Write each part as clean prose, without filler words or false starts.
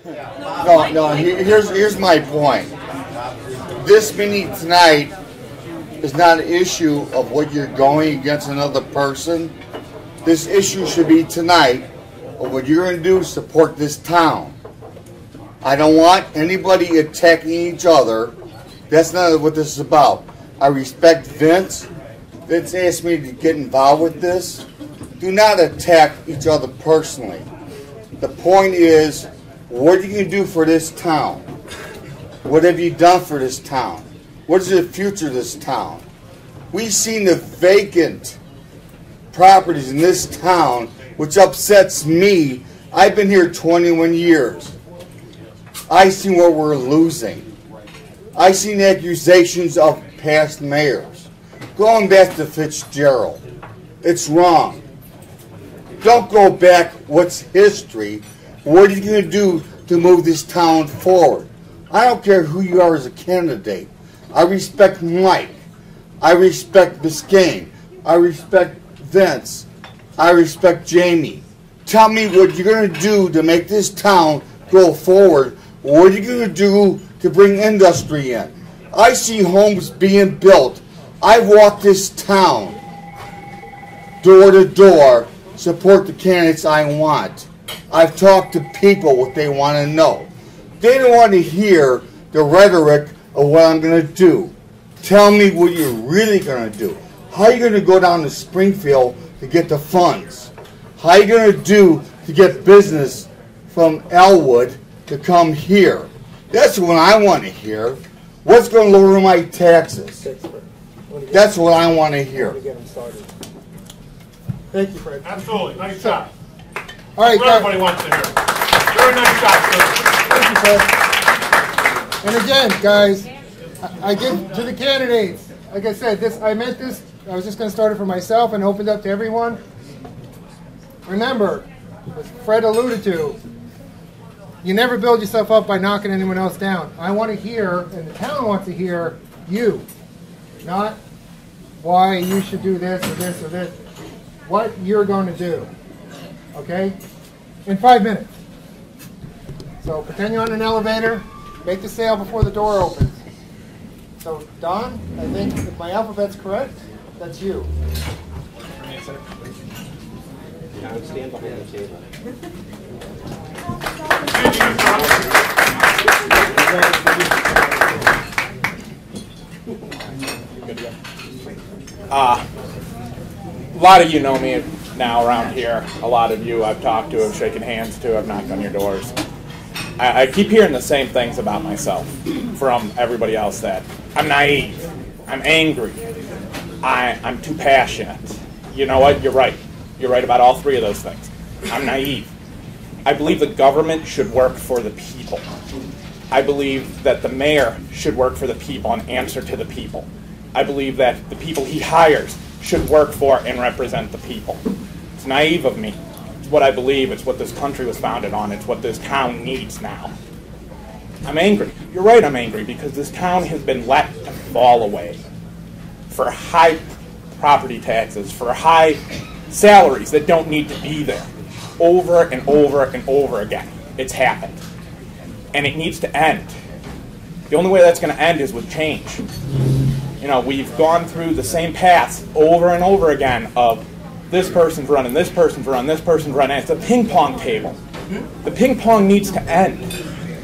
No. Here's my point. This meeting tonight is not an issue of what you're going against another person. This issue should be tonight of what you're going to do to support this town. I don't want anybody attacking each other. That's not what this is about. I respect Vince. Vince asked me to get involved with this. Do not attack each other personally. The point is, what are you going to do for this town? What have you done for this town? What is the future of this town? We've seen the vacant properties in this town, which upsets me. I've been here 21 years. I've seen what we're losing. I've seen accusations of past mayors. Going back to Fitzgerald, it's wrong. Don't go back. What's history? What are you going to do to move this town forward? I don't care who you are as a candidate. I respect Mike. I respect Biscayne. I respect Vince. I respect Jamie. Tell me what you're going to do to make this town go forward. What are you going to do to bring industry in? I see homes being built. I've walked this town door to door, support the candidates I want. I've talked to people what they want to know. They don't want to hear the rhetoric of what I'm going to do. Tell me what you're really going to do. How are you going to go down to Springfield to get the funds? How are you going to do to get business from Elwood to come here? That's what I want to hear. What's going to lower my taxes? That's what I want to hear. Thank you, Fred. Absolutely. Nice job. All right, everybody wants to hear it. Very nice job, sir. Thank you, Fred. And again, guys, I give to the candidates. Like I said, I was just going to start it for myself and opened up to everyone. Remember, as Fred alluded to, you never build yourself up by knocking anyone else down. I want to hear, and the town wants to hear, you. Not why you should do this or this or this. What you're going to do. Okay? In 5 minutes. So pretend you're on an elevator. Make the sale before the door opens. So Don, I think if my alphabet's correct, that's you. I would stand behind the table. A lot of you know me now around here. A lot of you I've talked to, I've shaken hands to, I've knocked on your doors. I keep hearing the same things about myself from everybody else, that I'm naive, I'm angry, I'm too passionate. You know what? You're right. You're right about all three of those things. I'm naive. I believe the government should work for the people. I believe that the mayor should work for the people and answer to the people. I believe that the people he hires should work for and represent the people. It's naive of me. It's what I believe. It's what this country was founded on. It's what this town needs now. I'm angry. You're right, I'm angry, because this town has been let to fall away for high property taxes, for high salaries that don't need to be there, over and over and over again. It's happened. And it needs to end. The only way that's going to end is with change. You know, we've gone through the same paths over and over again of this person's running, this person's running, this person's running. It's a ping pong table. The ping pong needs to end.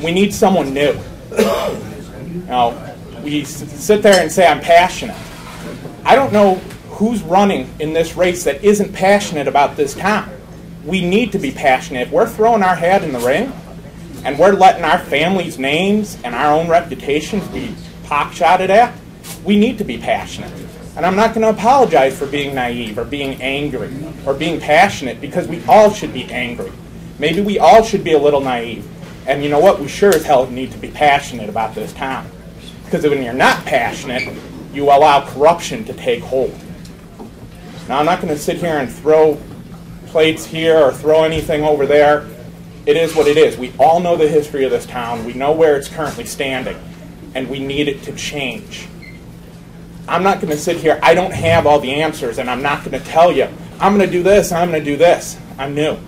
We need someone new. You know, we sit there and say, I'm passionate. I don't know who's running in this race that isn't passionate about this town. We need to be passionate. If we're throwing our hat in the ring and we're letting our family's names and our own reputations be pock-shotted at, we need to be passionate. And I'm not going to apologize for being naive or being angry or being passionate, because we all should be angry. Maybe we all should be a little naive. And you know what? We sure as hell need to be passionate about this town. Because when you're not passionate, you allow corruption to take hold. Now, I'm not going to sit here and throw plates here or throw anything over there. It is what it is. We all know the history of this town. We know where it's currently standing. And we need it to change. I'm not going to sit here. I don't have all the answers, and I'm not going to tell you, I'm going to do this, I'm going to do this. I'm new.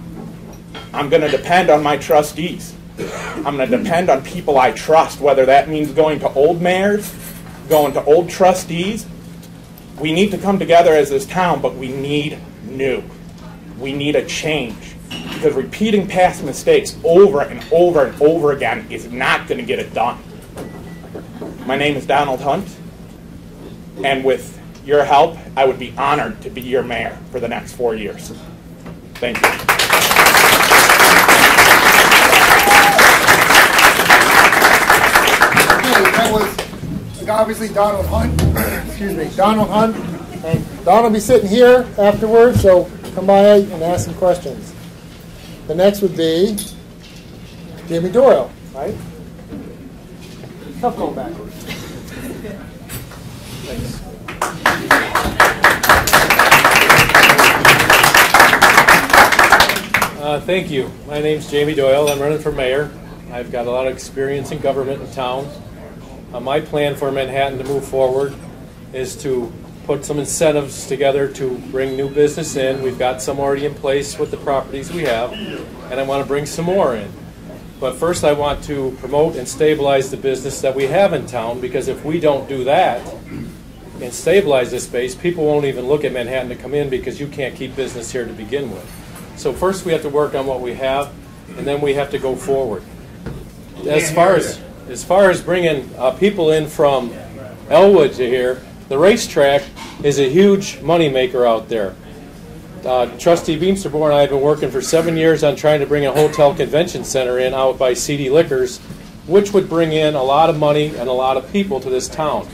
I'm going to depend on my trustees. I'm going to depend on people I trust, whether that means going to old mayors, going to old trustees. We need to come together as this town, but we need new. We need a change. Because repeating past mistakes over and over and over again is not going to get it done. My name is Donald Hunt, and with your help, I would be honored to be your mayor for the next 4 years. Thank you. That was obviously Donald Hunt. Excuse me, Donald Hunt. And Donald will be sitting here afterwards, so come by and ask some questions. The next would be Jamie Doyle, right? Tough going backwards. Thanks. Thank you. My name's Jamie Doyle. I'm running for mayor. I've got a lot of experience in government in town. My plan for Manhattan to move forward is to put some incentives together to bring new business in. We've got some already in place with the properties we have, and I want to bring some more in. But first I want to promote and stabilize the business that we have in town, because if we don't do that and stabilize this space, people won't even look at Manhattan to come in, because you can't keep business here to begin with. So first we have to work on what we have, and then we have to go forward. As far as bringing people in from Elwood to here, the racetrack is a huge moneymaker out there. Trustee Beamsterbohr and I have been working for 7 years on trying to bring a hotel convention center in out by CD Liquors, which would bring in a lot of money and a lot of people to this town.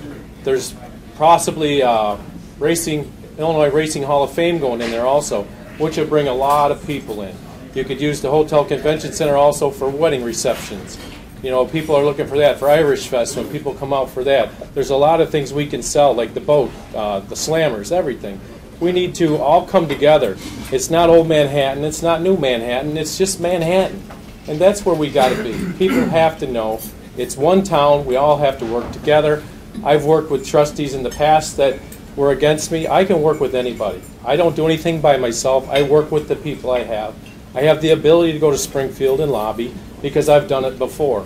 There's possibly Illinois Racing Hall of Fame going in there also, which would bring a lot of people in. You could use the hotel convention center also for wedding receptions. You know, people are looking for that, for Irish Fest, when people come out for that. There's a lot of things we can sell, like the boat, the slammers, everything. We need to all come together. It's not old Manhattan, it's not new Manhattan, it's just Manhattan. And that's where we got to be. People have to know it's one town, we all have to work together. I've worked with trustees in the past that were against me. I can work with anybody. I don't do anything by myself. I work with the people I have. I have the ability to go to Springfield and lobby, because I've done it before.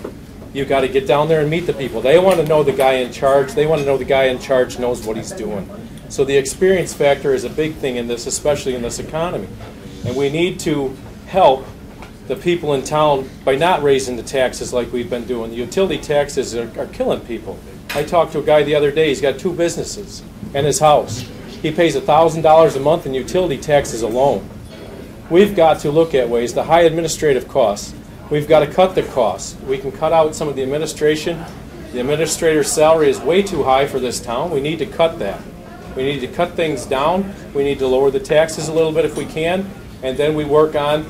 You've got to get down there and meet the people. They want to know the guy in charge. They want to know the guy in charge knows what he's doing. So the experience factor is a big thing in this, especially in this economy. And we need to help the people in town by not raising the taxes like we've been doing. The utility taxes are killing people. I talked to a guy the other day. He's got 2 businesses and his house. He pays $1,000 a month in utility taxes alone. We've got to look at ways, the high administrative costs. We've got to cut the costs. We can cut out some of the administration. The administrator's salary is way too high for this town. We need to cut that. We need to cut things down. We need to lower the taxes a little bit if we can. And then we work on,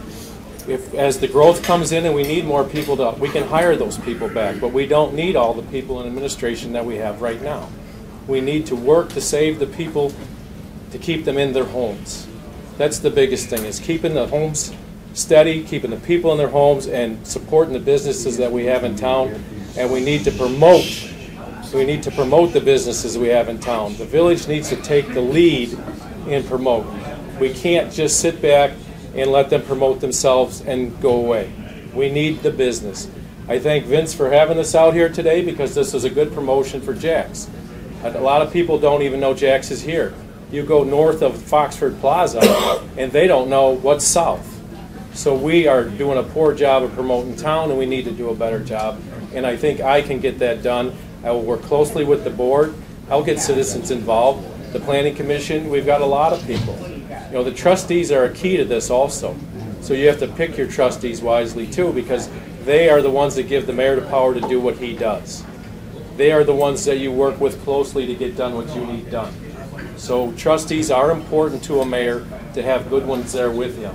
as the growth comes in and we need more people, we can hire those people back. But we don't need all the people in administration that we have right now. We need to work to save the people, to keep them in their homes. That's the biggest thing, is keeping the homes steady, keeping the people in their homes, and supporting the businesses that we have in town. And we need to promote the businesses we have in town. The village needs to take the lead in promoting. We can't just sit back and let them promote themselves and go away. We need the business. I thank Vince for having us out here today, because this is a good promotion for Jack's. A lot of people don't even know Jack's is here. You go north of Foxford Plaza and they don't know what's south. So we are doing a poor job of promoting town, and we need to do a better job. And I think I can get that done. I will work closely with the board. I'll get citizens involved. The Planning Commission, we've got a lot of people. You know, the trustees are a key to this also. So you have to pick your trustees wisely too, because they are the ones that give the mayor the power to do what he does. They are the ones that you work with closely to get done what you need done. So trustees are important to a mayor, to have good ones there with him.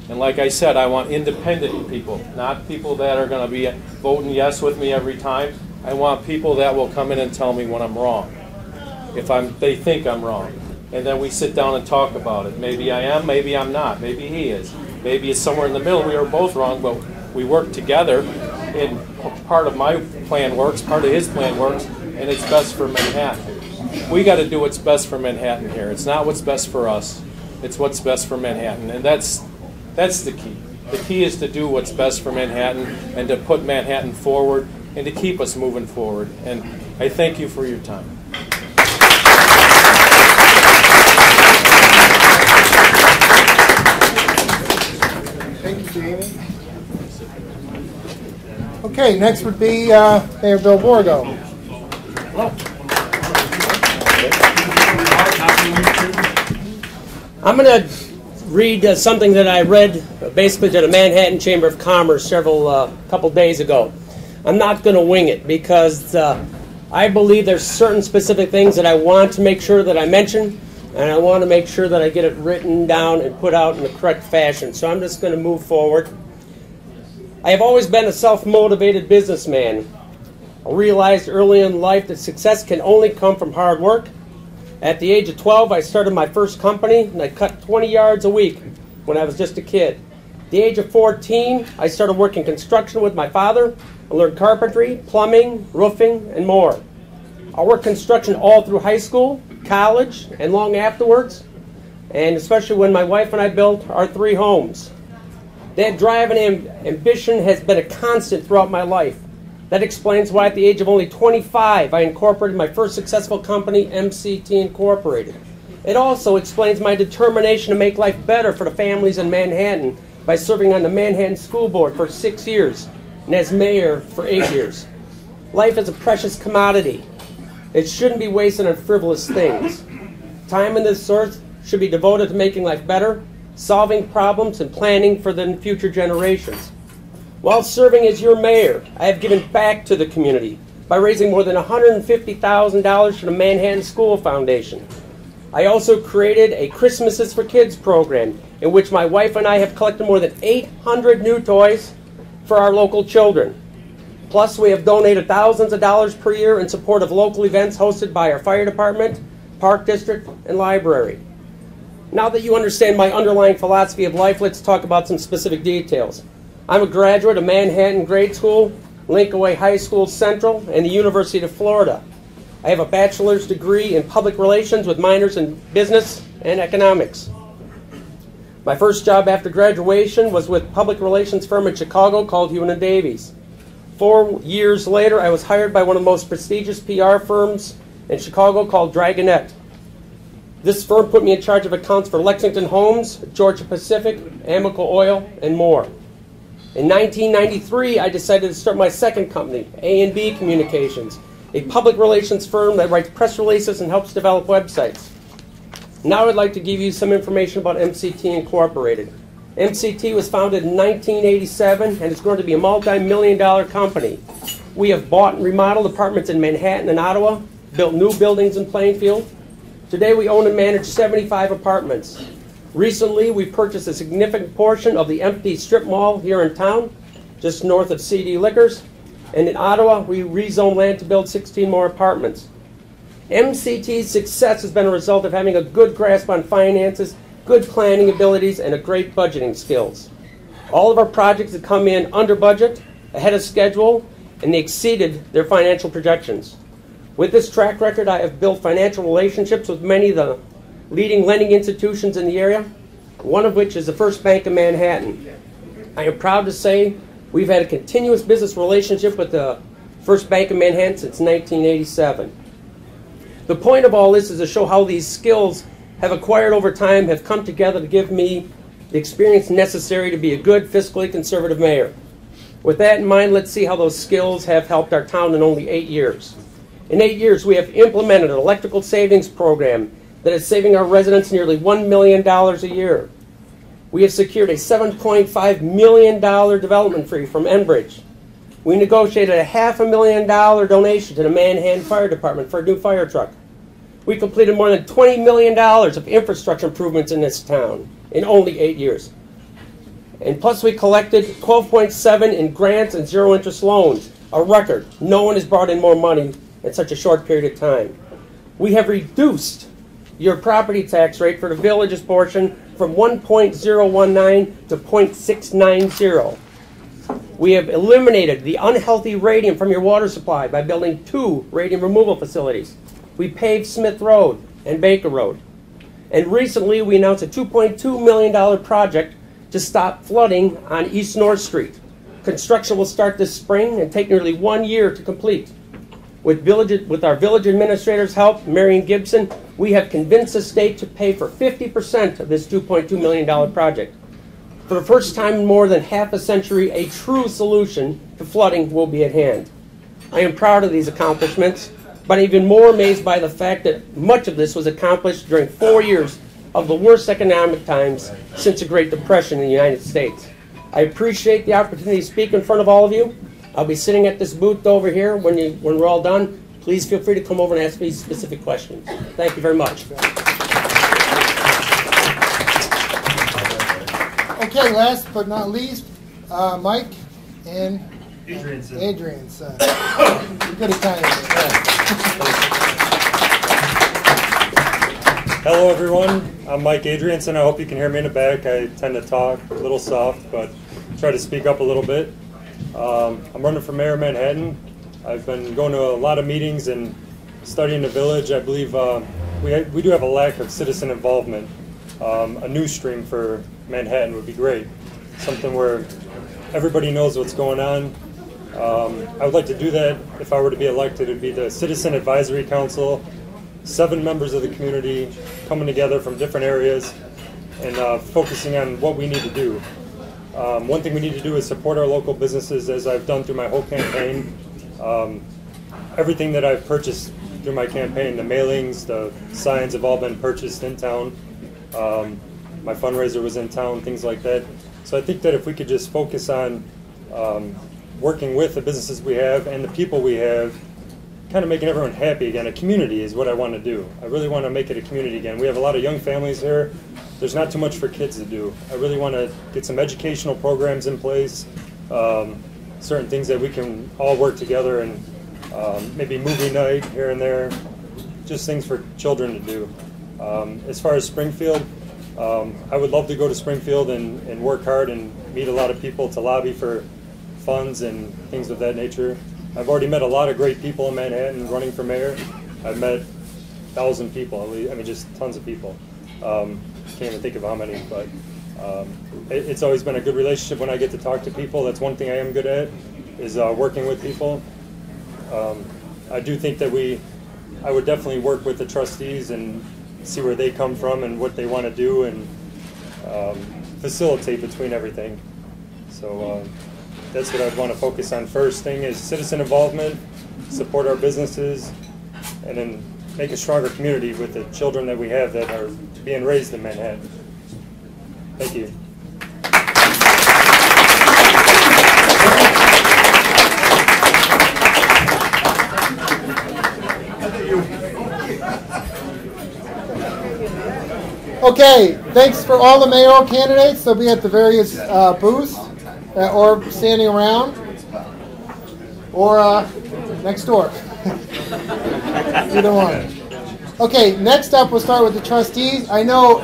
And like I said, I want independent people, not people that are going to be voting yes with me every time. I want people that will come in and tell me when I'm wrong, if they think I'm wrong. And then we sit down and talk about it. Maybe I am, maybe I'm not, maybe he is. Maybe it's somewhere in the middle. We are both wrong, but we work together, and part of my plan works, part of his plan works, and it's best for Manhattan. We got to do what's best for Manhattan here. It's not what's best for us. It's what's best for Manhattan, and that's the key. The key is to do what's best for Manhattan and to put Manhattan forward and to keep us moving forward. And I thank you for your time. Thank you, Jamie. Okay, next would be Mayor Bill Borgo. I'm going to read something that I read basically to the Manhattan Chamber of Commerce couple days ago. I'm not going to wing it because I believe there's certain specific things that I want to make sure that I mention, and I want to make sure that I get it written down and put out in the correct fashion. So I'm just going to move forward. I have always been a self-motivated businessman. I realized early in life that success can only come from hard work. At the age of 12, I started my first company, and I cut 20 yards a week when I was just a kid. At the age of 14, I started working construction with my father. I learned carpentry, plumbing, roofing, and more. I worked construction all through high school, college, and long afterwards, and especially when my wife and I built our 3 homes. That drive and ambition has been a constant throughout my life. That explains why at the age of only 25, I incorporated my first successful company, MCT Incorporated. It also explains my determination to make life better for the families in Manhattan by serving on the Manhattan School Board for 6 years and as mayor for 8 years. Life is a precious commodity. It shouldn't be wasted on frivolous things. Time in this earth should be devoted to making life better, solving problems, and planning for the future generations. While serving as your mayor, I have given back to the community by raising more than $150,000 for the Manhattan School Foundation. I also created a Christmases for Kids program in which my wife and I have collected more than 800 new toys for our local children. Plus, we have donated thousands of dollars per year in support of local events hosted by our fire department, park district, and library. Now that you understand my underlying philosophy of life, let's talk about some specific details. I'm a graduate of Manhattan Grade School, Linkaway High School Central, and the University of Florida. I have a bachelor's degree in public relations with minors in business and economics. My first job after graduation was with a public relations firm in Chicago called Hewin & Davies. 4 years later, I was hired by one of the most prestigious PR firms in Chicago called Dragonette. This firm put me in charge of accounts for Lexington Homes, Georgia Pacific, Amoco Oil, and more. In 1993, I decided to start my second company, A&B Communications, a public relations firm that writes press releases and helps develop websites. Now I'd like to give you some information about MCT Incorporated. MCT was founded in 1987 and is going to be a multi-million-dollar company. We have bought and remodeled apartments in Manhattan and Ottawa, built new buildings in Plainfield. Today we own and manage 75 apartments. Recently, we purchased a significant portion of the empty strip mall here in town, just north of CD Liquors. And in Ottawa, we rezoned land to build 16 more apartments. MCT's success has been a result of having a good grasp on finances, good planning abilities, and a great budgeting skills. All of our projects have come in under budget, ahead of schedule, and they exceeded their financial projections. With this track record, I have built financial relationships with many of the leading lending institutions in the area, one of which is the First Bank of Manhattan. I am proud to say we've had a continuous business relationship with the First Bank of Manhattan since 1987. The point of all this is to show how these skills have acquired over time have come together to give me the experience necessary to be a good fiscally conservative mayor. With that in mind, let's see how those skills have helped our town in only 8 years. In 8 years, we have implemented an electrical savings program that is saving our residents nearly $1 million a year. We have secured a $7.5 million development fee from Enbridge. We negotiated a $500,000 donation to the Manhattan Fire Department for a new fire truck. We completed more than $20 million of infrastructure improvements in this town in only 8 years. And plus we collected $12.7 in grants and zero-interest loans, a record. No one has brought in more money in such a short period of time. We have reduced your property tax rate for the village's portion from 1.019 to 0.690. We have eliminated the unhealthy radium from your water supply by building 2 radium removal facilities. We paved Smith Road and Baker Road. And recently we announced a $2.2 million project to stop flooding on East North Street. Construction will start this spring and take nearly 1 year to complete. With our village administrator's help, Marion Gibson, we have convinced the state to pay for 50% of this $2.2 million project. For the first time in more than half a century, a true solution to flooding will be at hand. I am proud of these accomplishments, but even more amazed by the fact that much of this was accomplished during 4 years of the worst economic times since the Great Depression in the United States. I appreciate the opportunity to speak in front of all of you. I'll be sitting at this booth over here when we're all done. Please feel free to come over and ask me specific questions. Thank you very much. Okay, last but not least, Mike and Adrian's son. Good Italian. Hello everyone, I'm Mike Adrianson. I hope you can hear me in the back. I tend to talk a little soft, but try to speak up a little bit. I'm running for mayor of Manhattan. I've been going to a lot of meetings and studying the village. I believe we do have a lack of citizen involvement. A news stream for Manhattan would be great. Something where everybody knows what's going on. I would like to do that if I were to be elected. It would be the Citizen Advisory Council, 7 members of the community coming together from different areas and focusing on what we need to do. One thing we need to do is support our local businesses, as I've done through my whole campaign. Everything that I've purchased through my campaign, the mailings, the signs have all been purchased in town. My fundraiser was in town, things like that. So I think that if we could just focus on working with the businesses we have and the people we have, kind of making everyone happy again. A community is what I want to do. I really want to make it a community again. We have a lot of young families here. There's not too much for kids to do. I really want to get some educational programs in place, certain things that we can all work together, and maybe movie night here and there, just things for children to do. As far as Springfield, I would love to go to Springfield and work hard and meet a lot of people to lobby for funds and things of that nature. I've already met a lot of great people in Manhattan running for mayor. I've met 1,000 people, I mean just tons of people. Can't even think of how many, but it's always been a good relationship when I get to talk to people. That's one thing I am good at, is working with people. I do think that I would definitely work with the trustees and see where they come from and what they want to do, and facilitate between everything. So that's what I'd want to focus on. First thing is citizen involvement, support our businesses, and then make a stronger community with the children that we have that are being raised in Manhattan. Thank you. Okay, thanks for all the mayoral candidates. They'll be at the various booths or standing around or next door. Either one. Okay, next up we'll start with the trustees. I know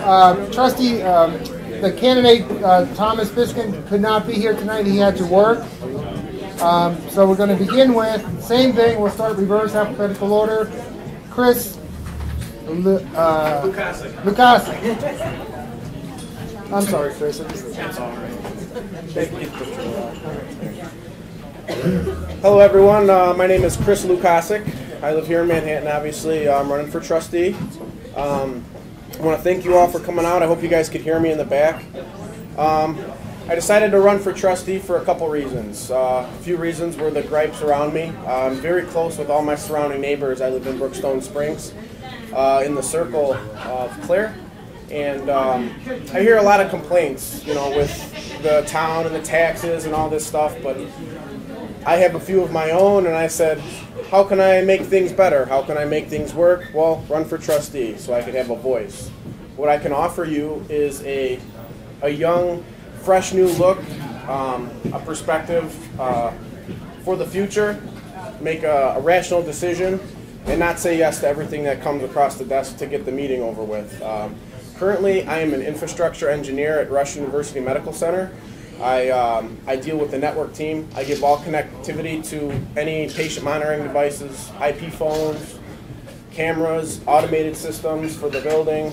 the candidate Thomas Biskin could not be here tonight. He had to work. So we're going to begin with, same thing, we'll start reverse alphabetical order. Chris Lukasik. I'm sorry, Chris. Hello, everyone. My name is Chris Lukasik. I live here in Manhattan, obviously. I'm running for trustee. I want to thank you all for coming out. I hope you guys could hear me in the back. I decided to run for trustee for a couple reasons. A few reasons were the gripes around me. I'm very close with all my surrounding neighbors. I live in Brookstone Springs, in the circle of Claire. And I hear a lot of complaints, with the town and the taxes and all this stuff, but I have a few of my own, and I said, how can I make things better? How can I make things work? Well, run for trustee so I can have a voice. What I can offer you is a young, fresh new look, a perspective for the future, make a rational decision, and not say yes to everything that comes across the desk to get the meeting over with. Currently, I am an infrastructure engineer at Rush University Medical Center. I deal with the network team. I give all connectivity to any patient monitoring devices, IP phones, cameras, automated systems for the building.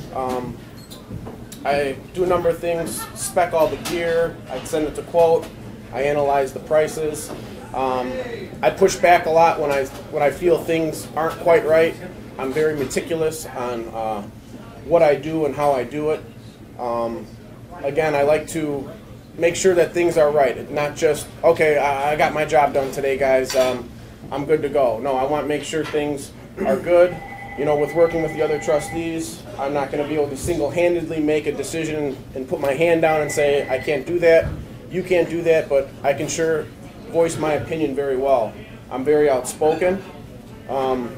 I do a number of things, spec all the gear, I send it to quote, I analyze the prices. I push back a lot when I feel things aren't quite right. I'm very meticulous on what I do and how I do it. Again, I like to make sure that things are right, not just, okay, I got my job done today, guys, I'm good to go. No, I want to make sure things are good. You know, with working with the other trustees, I'm not going to be able to single-handedly make a decision and put my hand down and say, I can't do that, you can't do that, but I can sure voice my opinion very well. I'm very outspoken. I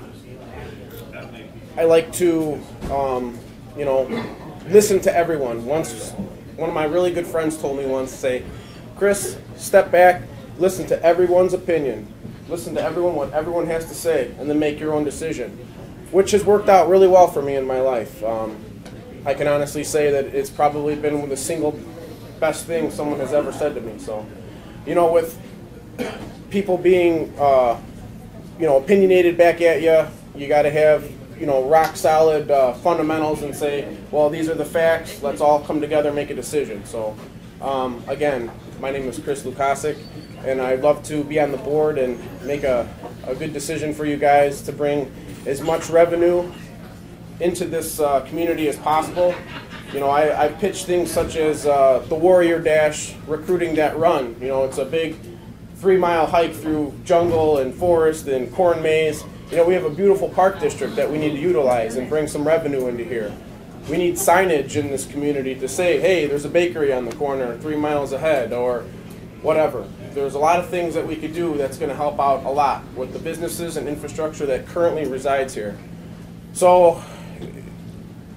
like to, you know, listen to everyone. Once, one of my really good friends told me once, say, Chris, step back, listen to everyone's opinion. Listen to everyone, what everyone has to say, and then make your own decision, which has worked out really well for me in my life. I can honestly say that it's probably been the single best thing someone has ever said to me. So, you know, with people being, you know, opinionated back at you, you got to have, you know, rock solid fundamentals and say, well, these are the facts. Let's all come together and make a decision. So, again, my name is Chris Lukasik, and I'd love to be on the board and make a good decision for you guys to bring as much revenue into this community as possible. You know, I pitch things such as the Warrior Dash recruiting that run. You know, it's a big 3-mile hike through jungle and forest and corn maze. You know, we have a beautiful park district that we need to utilize and bring some revenue into here. We need signage in this community to say, hey, there's a bakery on the corner 3 miles ahead, or whatever. There's a lot of things that we could do that's going to help out a lot with the businesses and infrastructure that currently resides here. So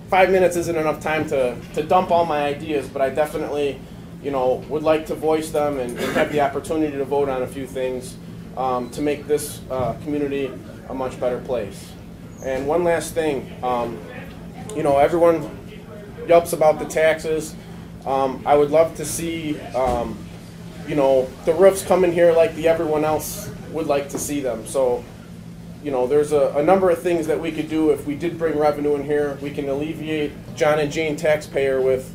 5 minutes isn't enough time to dump all my ideas, but I definitely, you know, would like to voice them and have the opportunity to vote on a few things to make this community a much better place. And one last thing, you know, everyone yelps about the taxes. I would love to see, you know, the roofs come in here like everyone else would like to see them. So, you know, there's a number of things that we could do if we did bring revenue in here. We can alleviate John and Jane taxpayer with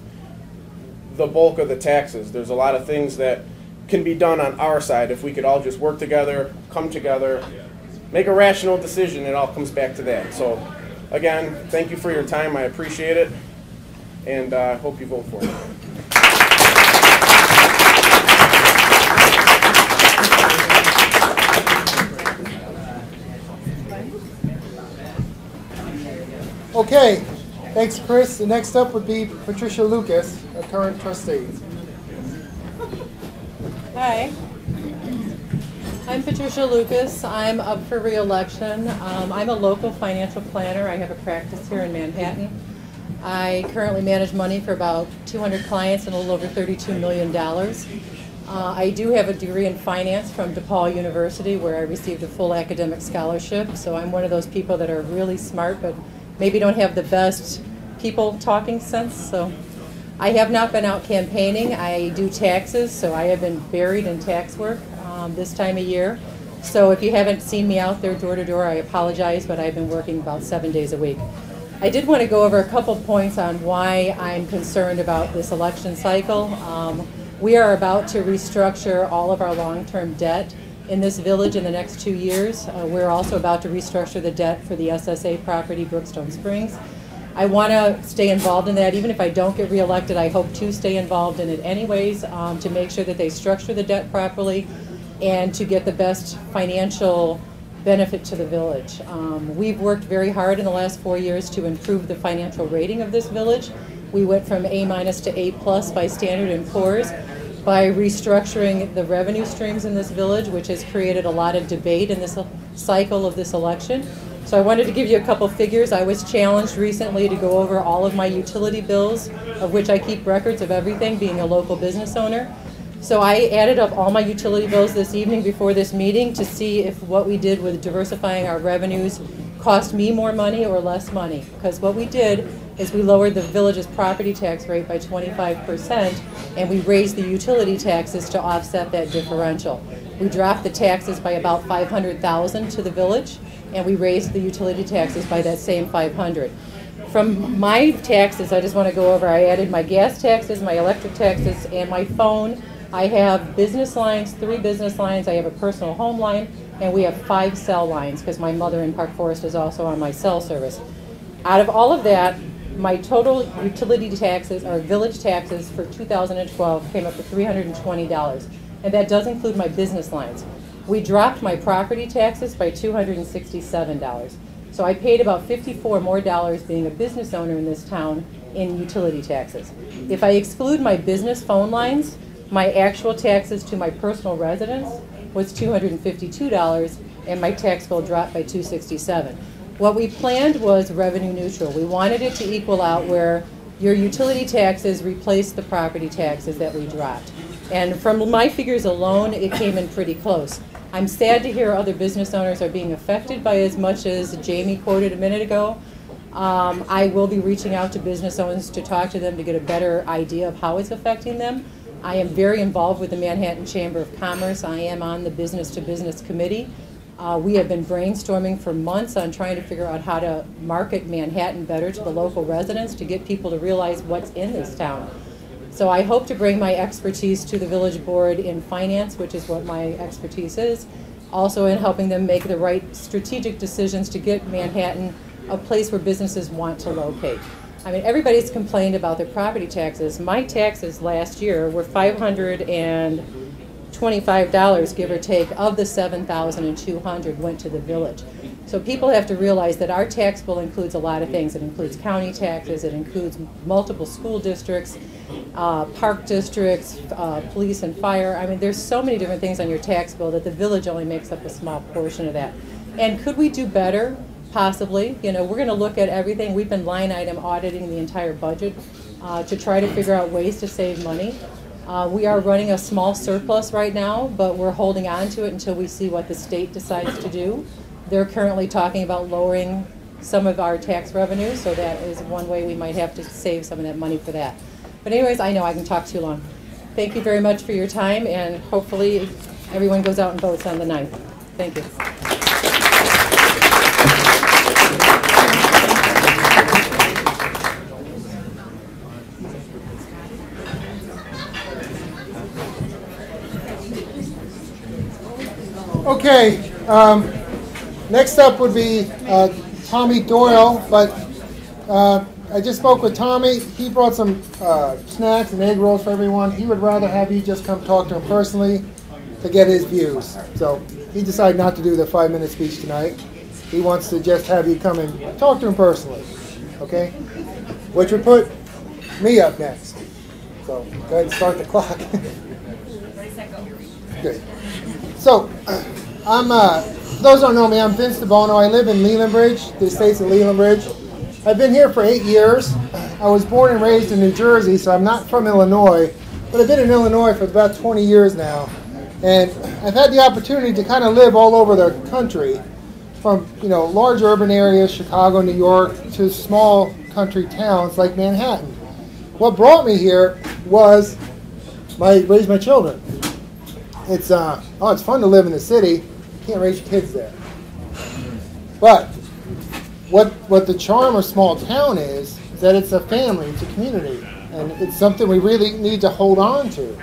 the bulk of the taxes. There's a lot of things that can be done on our side if we could all just work together, come together, make a rational decision. It all comes back to that. So, again, thank you for your time. I appreciate it, and I hope you vote for it. Okay, thanks, Chris. The next up would be Patricia Lucas, a current trustee. Hi, I'm Patricia Lucas. I'm up for re-election. I'm a local financial planner. I have a practice here in Manhattan. I currently manage money for about 200 clients and a little over $32 million. I do have a degree in finance from DePaul University, where I received a full academic scholarship. So I'm one of those people that are really smart, but maybe don't have the best people talking sense. So I have not been out campaigning. I do taxes, so I have been buried in tax work this time of year. So if you haven't seen me out there door to door, I apologize, but I've been working about 7 days a week. I did want to go over a couple points on why I'm concerned about this election cycle. We are about to restructure all of our long-term debt in this village in the next 2 years. We're also about to restructure the debt for the SSA property, Brookstone Springs. I want to stay involved in that. Even if I don't get reelected, I hope to stay involved in it anyways, to make sure that they structure the debt properly and to get the best financial benefit to the village. We've worked very hard in the last 4 years to improve the financial rating of this village. We went from A- to A+ by Standard & Poor's by restructuring the revenue streams in this village, which has created a lot of debate in this cycle of this election. So I wanted to give you a couple figures. I was challenged recently to go over all of my utility bills, of which I keep records of everything, being a local business owner. So I added up all my utility bills this evening before this meeting to see if what we did with diversifying our revenues cost me more money or less money. Because what we did is we lowered the village's property tax rate by 25%, and we raised the utility taxes to offset that differential. We dropped the taxes by about $500,000 to the village, and we raised the utility taxes by that same $500,000. From my taxes, I just want to go over, I added my gas taxes, my electric taxes, and my phone. I have business lines, 3 business lines. I have a personal home line, and we have 5 cell lines because my mother in Park Forest is also on my cell service. Out of all of that, my total utility taxes, or village taxes for 2012 came up to $320, and that does include my business lines. We dropped my property taxes by $267. So I paid about $54 more being a business owner in this town in utility taxes. If I exclude my business phone lines, my actual taxes to my personal residence was $252, and my tax bill dropped by $267. What we planned was revenue neutral. We wanted it to equal out where your utility taxes replaced the property taxes that we dropped. And from my figures alone, it came in pretty close. I'm sad to hear other business owners are being affected by as much as Jamie quoted a minute ago. I will be reaching out to business owners to talk to them to get a better idea of how it's affecting them. I am very involved with the Manhattan Chamber of Commerce. I am on the Business to Business Committee. We have been brainstorming for months on trying to figure out how to market Manhattan better to the local residents to get people to realize what's in this town. So I hope to bring my expertise to the village board in finance, which is what my expertise is, also in helping them make the right strategic decisions to get Manhattan a place where businesses want to locate. I mean, everybody's complained about their property taxes. My taxes last year were $525, give or take, of the $7,200 went to the village. So people have to realize that our tax bill includes a lot of things. It includes county taxes, it includes multiple school districts, park districts, police and fire. I mean, there's so many different things on your tax bill that the village only makes up a small portion of that. And could we do better? Possibly. You know, we're going to look at everything. We've been line item auditing the entire budget to try to figure out ways to save money. We are running a small surplus right now, but we're holding on to it until we see what the state decides to do. They're currently talking about lowering some of our tax revenue, so that is one way we might have to save some of that money for that. But anyways, I know I can talk too long. Thank you very much for your time, and hopefully everyone goes out and votes on the 9th. Thank you. Okay, next up would be Tommy Doyle, but I just spoke with Tommy. He brought some snacks and egg rolls for everyone. He would rather have you just come talk to him personally to get his views. So he decided not to do the 5-minute speech tonight. He wants to just have you come and talk to him personally, okay? Which would put me up next. So go ahead and start the clock. Good. So, for those who don't know me, I'm Vince DeBono. I live in Lelandbridge, the estates of Lelandbridge. I've been here for 8 years. I was born and raised in New Jersey, so I'm not from Illinois, but I've been in Illinois for about 20 years now. And I've had the opportunity to kind of live all over the country, from large urban areas, Chicago, New York, to small country towns like Manhattan. What brought me here was raise my children. It's it's fun to live in the city. You can't raise your kids there. But what the charm of small town is that it's a family, it's a community, and it's something we really need to hold on to.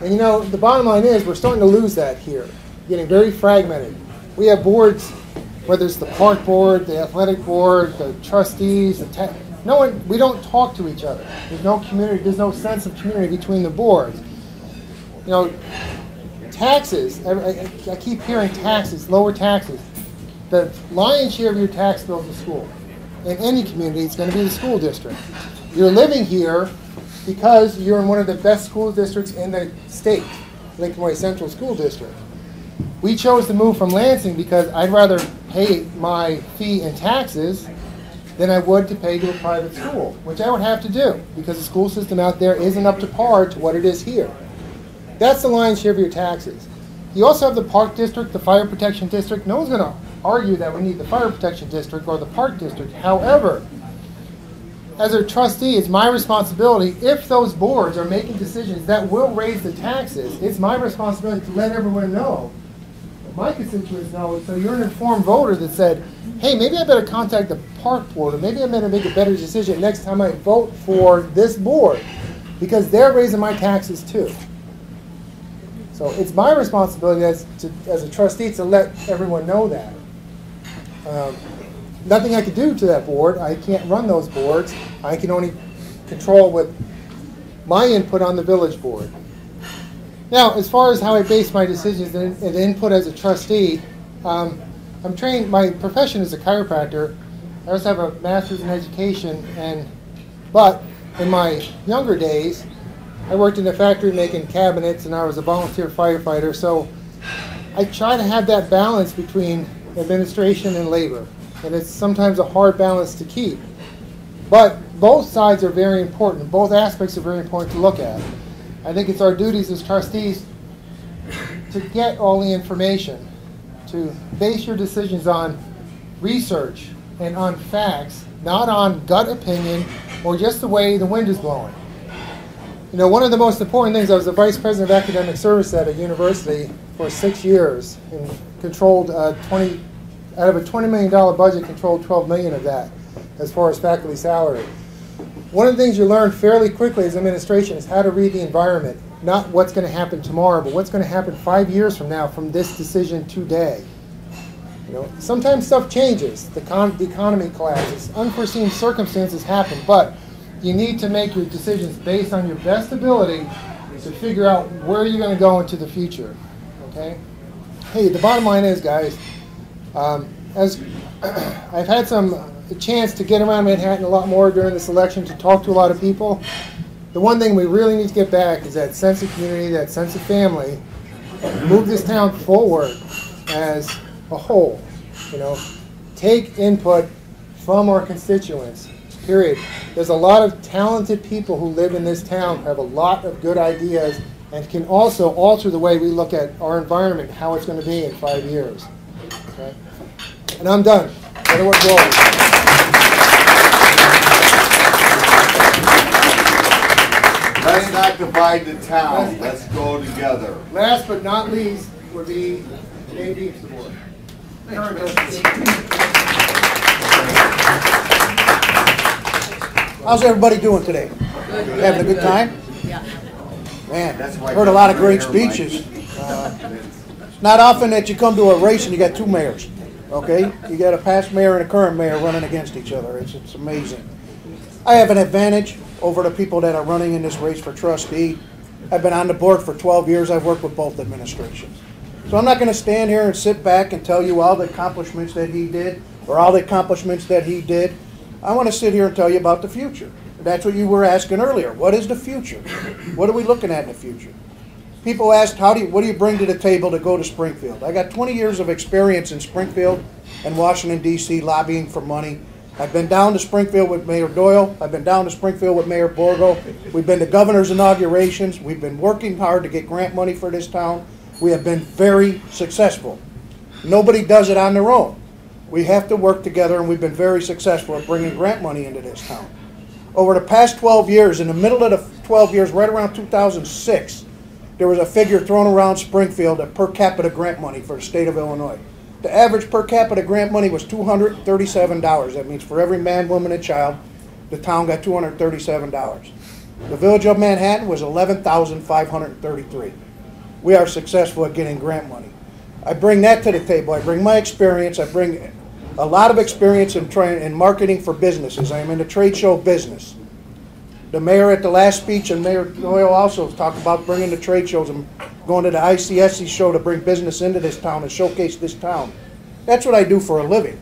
And the bottom line is we're starting to lose that here, getting very fragmented. We have boards, whether it's the park board, the athletic board, the trustees, we don't talk to each other. There's no community, there's no sense of community between the boards. Taxes, I keep hearing taxes, lower taxes. The lion's share of your tax bill is the school. In any community, it's going to be the school district. You're living here because you're in one of the best school districts in the state, Lincoln Way Central School District. We chose to move from Lansing because I'd rather pay my fee in taxes than I would to pay to a private school, which I would have to do because the school system out there isn't up to par to what it is here. That's the lion's share of your taxes. You also have the park district, the fire protection district. No one's going to argue that we need the fire protection district or the park district. However, as a trustee, it's my responsibility, if those boards are making decisions that will raise the taxes, it's my responsibility to let everyone know my constituents know, so you're an informed voter that said, hey, maybe I better contact the park board, or maybe I better make a better decision next time I vote for this board, because they're raising my taxes too. So it's my responsibility as a trustee to let everyone know that. Nothing I can do to that board. I can't run those boards. I can only control what my input on the village board. Now, as far as how I base my decisions and input as a trustee, I'm trained, my profession is a chiropractor. I also have a master's in education, but in my younger days, I worked in a factory making cabinets, and I was a volunteer firefighter, so I try to have that balance between administration and labor, and it's sometimes a hard balance to keep. But both sides are very important. Both aspects are very important to look at. I think it's our duties as trustees to get all the information, to base your decisions on research and on facts, not on gut opinion or just the way the wind is blowing. You know, one of the most important things, I was the vice president of academic service at a university for 6 years and controlled out of a $20 million budget, controlled $12 million of that as far as faculty salary. One of the things you learn fairly quickly as administration is how to read the environment, not what's going to happen tomorrow, but what's going to happen 5 years from now from this decision today. You know, sometimes stuff changes. The economy collapses. Unforeseen circumstances happen, but you need to make your decisions based on your best ability to figure out where you're going to go into the future. Okay? Hey, the bottom line is, guys, as I've had a chance to get around Manhattan a lot more during this election, to talk to a lot of people. The one thing we really need to get back is that sense of community, that sense of family, move this town forward as a whole. You know, take input from our constituents, period. There's a lot of talented people who live in this town, have a lot of good ideas, and can also alter the way we look at our environment, how it's going to be in 5 years. Okay? And I'm done. Let it work forward. Let's not divide the town. Let's go together. Last but not least would be Dave Deeps, the board. How's everybody doing today? Good. Having a good time? Yeah. Man, heard a lot of great speeches. It's not often that you come to a race and you got two mayors. Okay? You got a past mayor and a current mayor running against each other. It's amazing. I have an advantage over the people that are running in this race for trustee. I've been on the board for 12 years. I've worked with both administrations. So I'm not going to stand here and sit back and tell you all the accomplishments that he did or all the accomplishments that he did. I want to sit here and tell you about the future. That's what you were asking earlier. What is the future? What are we looking at in the future? People asked, what do you bring to the table to go to Springfield? I got 20 years of experience in Springfield and Washington, D.C. lobbying for money. I've been down to Springfield with Mayor Doyle. I've been down to Springfield with Mayor Borgo. We've been to governor's inaugurations. We've been working hard to get grant money for this town. We have been very successful. Nobody does it on their own. We have to work together, and we've been very successful at bringing grant money into this town. Over the past 12 years, in the middle of the 12 years, right around 2006, there was a figure thrown around Springfield of per capita grant money for the state of Illinois. The average per capita grant money was $237. That means for every man, woman, and child, the town got $237. The village of Manhattan was $11,533. We are successful at getting grant money. I bring that to the table. I bring my experience. I bring a lot of experience in marketing for businesses. I am in the trade show business. The mayor at the last speech and Mayor Doyle also talked about bringing the trade shows and going to the ICSC show to bring business into this town and showcase this town. That's what I do for a living.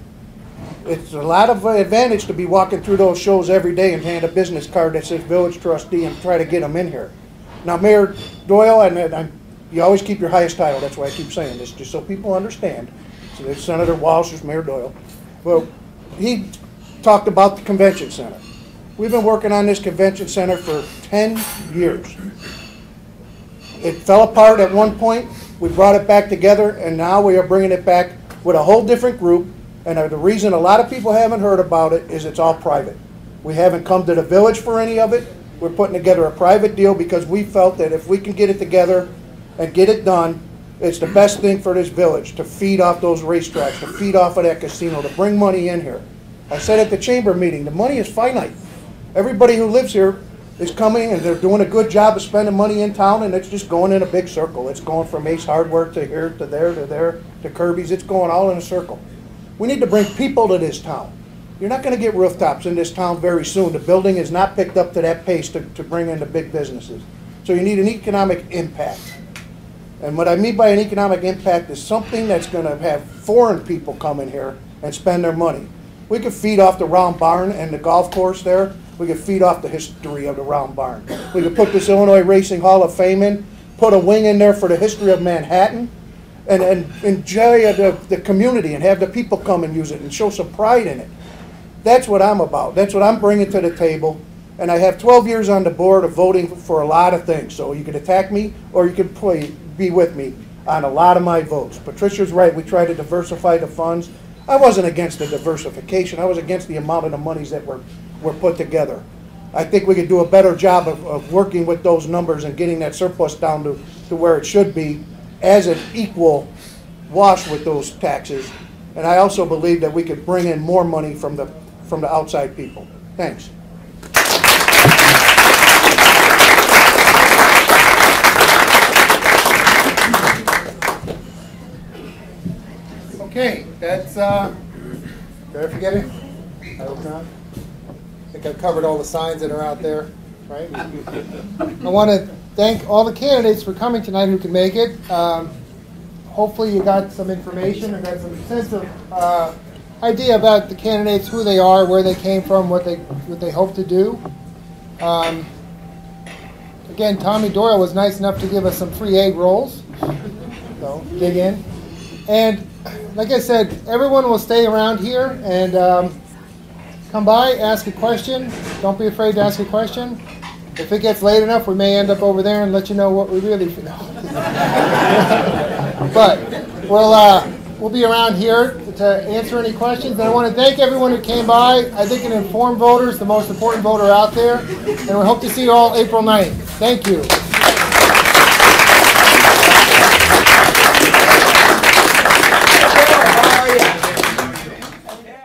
It's a lot of advantage to be walking through those shows every day and hand a business card that says village trustee and try to get them in here. Now, Mayor Doyle, you always keep your highest title. That's why I keep saying this, just so people understand. So there's Senator Walsh, there's Mayor Doyle. Well, he talked about the convention center. We've been working on this convention center for 10 years. It fell apart at one point. We brought it back together, and now we are bringing it back with a whole different group. And the reason a lot of people haven't heard about it is it's all private. We haven't come to the village for any of it. We're putting together a private deal because we felt that if we can get it together and get it done, It's the best thing for this village, to feed off those racetracks, to feed off of that casino, to bring money in here. I said at the chamber meeting, the money is finite. Everybody who lives here is coming and they're doing a good job of spending money in town, and it's just going in a big circle. It's going from Ace Hardware to here, to there, to Kirby's. It's going all in a circle. We need to bring people to this town. You're not going to get rooftops in this town very soon. The building is not picked up to that pace to bring in the big businesses. So you need an economic impact. And what I mean by an economic impact is something that's going to have foreign people come in here and spend their money. We could feed off the round barn and the golf course there. We could feed off the history of the round barn. We could put this Illinois Racing Hall of Fame in, put a wing in there for the history of Manhattan, and enjoy the community and have the people come and use it and show some pride in it. That's what I'm about. That's what I'm bringing to the table. And I have 12 years on the board of voting for a lot of things. So you can attack me or you can be with me on a lot of my votes. Patricia's right. We try to diversify the funds. I wasn't against the diversification. I was against the amount of the monies that were put together. I think we could do a better job of working with those numbers and getting that surplus down to where it should be as an equal wash with those taxes. And I also believe that we could bring in more money from the outside people. Thanks. Okay, that's, did I forget it? I hope not. I think I've covered all the signs that are out there, right? I want to thank all the candidates for coming tonight who can make it. Hopefully you got some information and got some sense of idea about the candidates, who they are, where they came from, what they hope to do. Again, Tommy Doyle was nice enough to give us some free egg rolls, so dig in. And like I said, everyone will stay around here and come by, ask a question. Don't be afraid to ask a question. If it gets late enough, we may end up over there and let you know what we really know. But we'll be around here to answer any questions. And I want to thank everyone who came by. I think an informed voter is the most important voter out there. And we hope to see you all April 9th. Thank you.